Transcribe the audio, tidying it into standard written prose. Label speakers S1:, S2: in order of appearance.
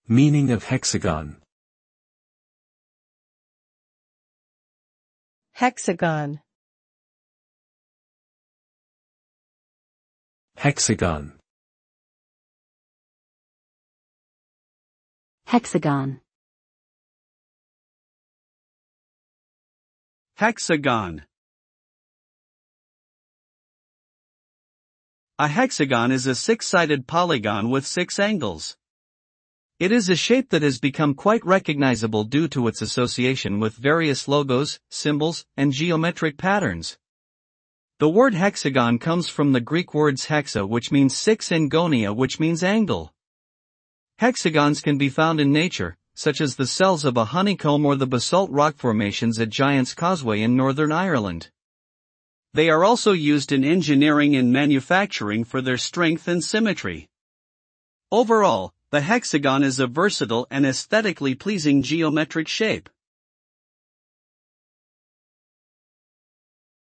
S1: Meaning of hexagon.
S2: Hexagon.
S1: Hexagon.
S3: Hexagon.
S4: Hexagon. A hexagon is a six-sided polygon with 6 angles. It is a shape that has become quite recognizable due to its association with various logos, symbols, and geometric patterns. The word hexagon comes from the Greek words hexa, which means 6, and gonia, which means angle. Hexagons can be found in nature, such as the cells of a honeycomb or the basalt rock formations at Giant's Causeway in Northern Ireland. They are also used in engineering and manufacturing for their strength and symmetry. Overall, the hexagon is a versatile and aesthetically pleasing geometric shape.